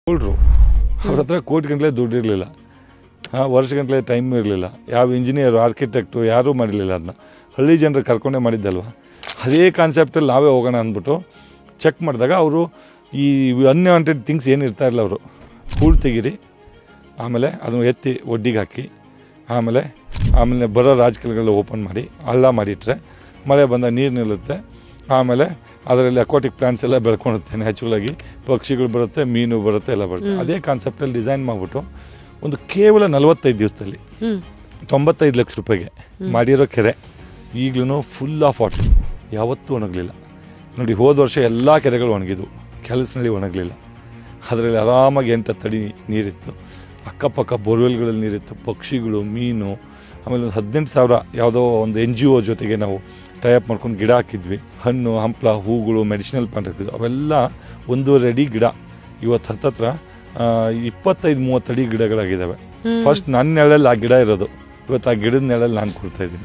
Holder ಅವ್ರ ಹತ್ರ ಕೋಟಿಗಂಟ್ಲೆ ದುಡ್ಡು ಇರಲಿಲ್ಲ, ವರ್ಷಗಂಟ್ಲೆ ಟೈಮ್ ಇರಲಿಲ್ಲ. ಯಾವ ಇಂಜಿನಿಯರು ಆರ್ಕಿಟೆಕ್ಟು ಯಾರೂ ಮಾಡಿರಲಿಲ್ಲ. ಅದನ್ನ ಹಳ್ಳಿ ಜನರು ಕರ್ಕೊಂಡೇ ಮಾಡಿದ್ದಲ್ವ. ಅದೇ ಕಾನ್ಸೆಪ್ಟಲ್ಲಿ ನಾವೇ ಹೋಗೋಣ ಅಂದ್ಬಿಟ್ಟು ಚೆಕ್ ಮಾಡಿದಾಗ ಅವರು ಈ ಅನ್ವಾಂಟೆಡ್ ಥಿಂಗ್ಸ್ ಏನು ಇರ್ತಾ ಇಲ್ಲ. ಅವರು ಹೂಳು ತೆಗೀರಿ, ಆಮೇಲೆ ಅದನ್ನು ಎತ್ತಿ ಒಡ್ಡಿಗೆ ಹಾಕಿ, ಆಮೇಲೆ ಬರೋ ರಾಜಕೀಯಗಳು ಓಪನ್ ಮಾಡಿ ಹಳ್ಳ ಮಾಡಿಟ್ರೆ ಮಳೆ ಬಂದಾಗ ನೀರು ನಿಲ್ಲುತ್ತೆ. ಆಮೇಲೆ ಅದರಲ್ಲಿ ಅಕ್ವಾಟಿಕ್ ಪ್ಲಾಂಟ್ಸ್ ಎಲ್ಲ ಬೆಳ್ಕೊಳುತ್ತೆ ನ್ಯಾಚುರಲಾಗಿ, ಪಕ್ಷಿಗಳು ಬರುತ್ತೆ, ಮೀನು ಬರುತ್ತೆ, ಎಲ್ಲ ಬರುತ್ತೆ. ಅದೇ ಕಾನ್ಸೆಪ್ಟಲ್ಲಿ ಡಿಸೈನ್ ಮಾಡಿಬಿಟ್ಟು ಒಂದು ಕೇವಲ 45 ದಿವಸದಲ್ಲಿ 95 ಲಕ್ಷ ರೂಪಾಯಿಗೆ ಮಾಡಿರೋ ಕೆರೆ ಈಗಲೂ ಫುಲ್ ಆಫ್ ವಾಟರ್, ಯಾವತ್ತೂ ಒಣಗಲಿಲ್ಲ. ನೋಡಿ, ಹೋದ ವರ್ಷ ಎಲ್ಲ ಕೆರೆಗಳು ಒಣಗಿದ್ವು, ಕೆಲಸನಲ್ಲಿ ಒಣಗಲಿಲ್ಲ. ಅದರಲ್ಲಿ ಆರಾಮಾಗಿ 8-10 ಅಡಿ ನೀರಿತ್ತು. ಅಕ್ಕಪಕ್ಕ ಬೋರ್ವೆಲ್ಗಳಲ್ಲಿ ನೀರಿತ್ತು, ಪಕ್ಷಿಗಳು, ಮೀನು. ಆಮೇಲೆ ಒಂದು 18,000 ಯಾವುದೋ ಒಂದು NGO ಜೊತೆಗೆ ನಾವು ಟೈಅಪ್ ಮಾಡ್ಕೊಂಡು ಗಿಡ ಹಾಕಿದ್ವಿ. ಹಣ್ಣು, ಹಂಪಲ, ಹೂಗಳು, ಮೆಡಿಸಿನಲ್ ಪ್ಲಾಂಟ್ ಹಾಕಿದ್ವಿ. ಅವೆಲ್ಲ 1.5 ಅಡಿ ಗಿಡ ಇವತ್ತು ಹತ್ತತ್ರ 25-30 ಅಡಿ ಗಿಡಗಳಾಗಿದ್ದಾವೆ. ಫಸ್ಟ್ ನನ್ನ ನೆಳಲ್ಲಿ ಆ ಗಿಡ ಇರೋದು, ಇವತ್ತು ಆ ಗಿಡದ ನೆಳಲ್ಲಿ ನಾನು ಕೊಡ್ತಾಯಿದ್ದೀನಿ.